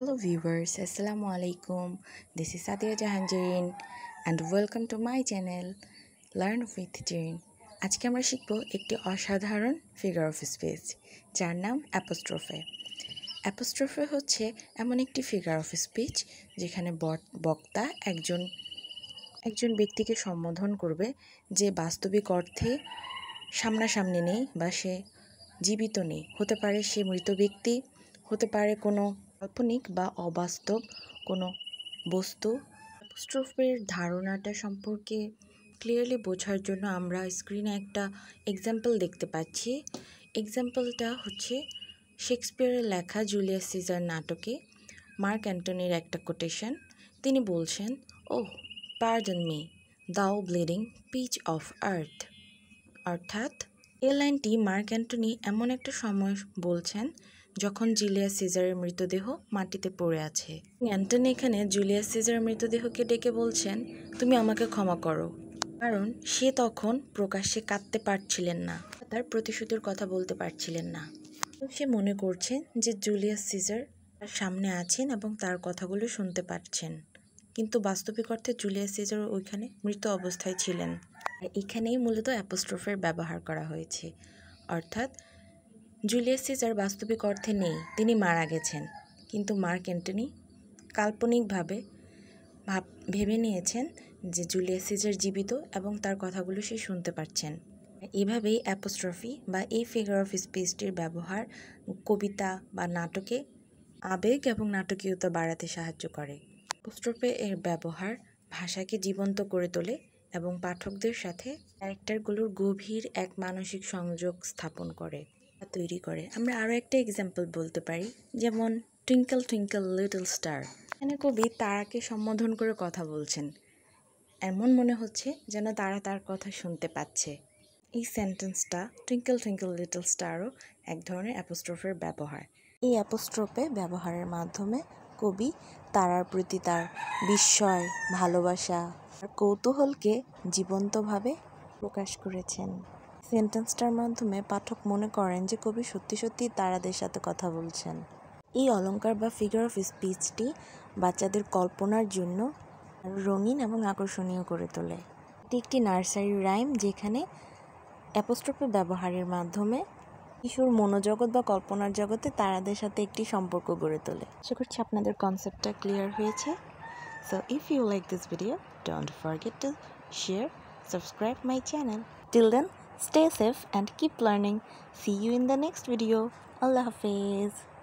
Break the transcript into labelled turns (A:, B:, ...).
A: Hello viewers, Assalamu alaikum. This is Sadia Jahanjarin and welcome to my channel Learn with Jane. আজকে আমরা শিখব একটি অসাধারণ figure of speech যার নাম অ্যাপোস্ট্রোফে। অ্যাপোস্ট্রোফে হচ্ছে এমন একটি ফিগার অফ স্পিচ যেখানে বক্তা একজন ব্যক্তিকে সম্বোধন করবে যে বাস্তবিক অর্থে সামনাসামনি নেই বা সে জীবিত নেই। হতে পারে সে মৃত ব্যক্তি, হতে পারে কোনো কাল্পনিক বা অবাস্তব কোনো বস্তু। অ্যাপোস্ট্রোফের ধারণাটা সম্পর্কে ক্লিয়ারলি বোঝার জন্য আমরা স্ক্রিনে একটা এক্সাম্পল দেখতে পাচ্ছি। এক্সাম্পলটা হচ্ছে শেক্সপিয়ারের লেখা জুলিয়াস সিজার নাটকে মার্ক অ্যান্টনির একটা কোটেশন। তিনি বলছেন, "ও পার্ডন মি, দাও ব্লিডিং পিচ অফ আর্থ।" অর্থাৎ এই লাইনটি মার্ক অ্যান্টনি এমন একটা সময় বলছেন যখন জুলিয়াস সিজারের মৃতদেহ মাটিতে পড়ে আছে। অ্যান্টনি এখানে জুলিয়াস সিজারের মৃতদেহকে ডেকে বলছেন, "তুমি আমাকে ক্ষমা করো", কারণ সে তখন প্রকাশ্যে কাঁদতে পারছিলেন না, তার প্রতিশোধের কথা বলতে পারছিলেন না। সে মনে করছেন যে জুলিয়াস সিজার তার সামনে আছেন এবং তার কথাগুলো শুনতে পাচ্ছেন, কিন্তু বাস্তবিক অর্থে জুলিয়াস সিজার ওইখানে মৃত অবস্থায় ছিলেন। এখানেই মূলত অ্যাপোস্ট্রোফের ব্যবহার করা হয়েছে, অর্থাৎ জুলিয়াস সিজার বাস্তবিক অর্থে নেই, তিনি মারা গেছেন, কিন্তু মার্ক অ্যান্টনি কাল্পনিকভাবে ভেবে নিয়েছেন যে জুলিয়াস সিজার জীবিত এবং তার কথাগুলো সে শুনতে পাচ্ছেন। এভাবেই অ্যাপোস্ট্রফি বা এই ফিগার অফ স্পিচটির ব্যবহার কবিতা বা নাটকে আবেগ এবং নাটকীয়তা বাড়াতে সাহায্য করে। অ্যাপোস্ট্রফে এর ব্যবহার ভাষাকে জীবন্ত করে তোলে এবং পাঠকদের সাথে ক্যারেক্টারগুলোর গভীর এক মানসিক সংযোগ স্থাপন করে তৈরি করে। আমরা আরও একটা এক্সাম্পল বলতে পারি, যেমন টুইঙ্কেল টুইঙ্কেল লিটল স্টার। এখানে কবি তারাকে সম্বোধন করে কথা বলছেন, এমন মনে হচ্ছে যেন তারা তার কথা শুনতে পাচ্ছে। এই সেন্টেন্সটা টুইঙ্কেল টুইঙ্কেল লিটল স্টারও এক ধরনের অ্যাপোস্ট্রোফের ব্যবহার। এই অ্যাপোস্ট্রোফে ব্যবহারের মাধ্যমে কবি তারার প্রতি তার বিস্ময়, ভালোবাসা আর কৌতূহলকে জীবন্তভাবে প্রকাশ করেছেন। সেন্টেন্সটার মাধ্যমে পাঠক মনে করেন যে কবি সত্যি সত্যি তারাদের সাথে কথা বলছেন। এই অলংকার বা ফিগার অফ স্পিচটি বাচ্চাদের কল্পনার জন্য রঙিন এবং আকর্ষণীয় করে তোলে। এটি একটি নার্সারি রাইম যেখানে অ্যাপোস্ট্রোফে ব্যবহারের মাধ্যমে কিশোর মনোজগৎ বা কল্পনার জগতে তারাদের সাথে একটি সম্পর্ক গড়ে তোলে। আশা করছি আপনাদের কনসেপ্টটা ক্লিয়ার হয়েছে। So if you like this video, don't forget to share, subscribe my channel. Till then, stay safe and keep learning. See you in the next video. Allah Hafiz.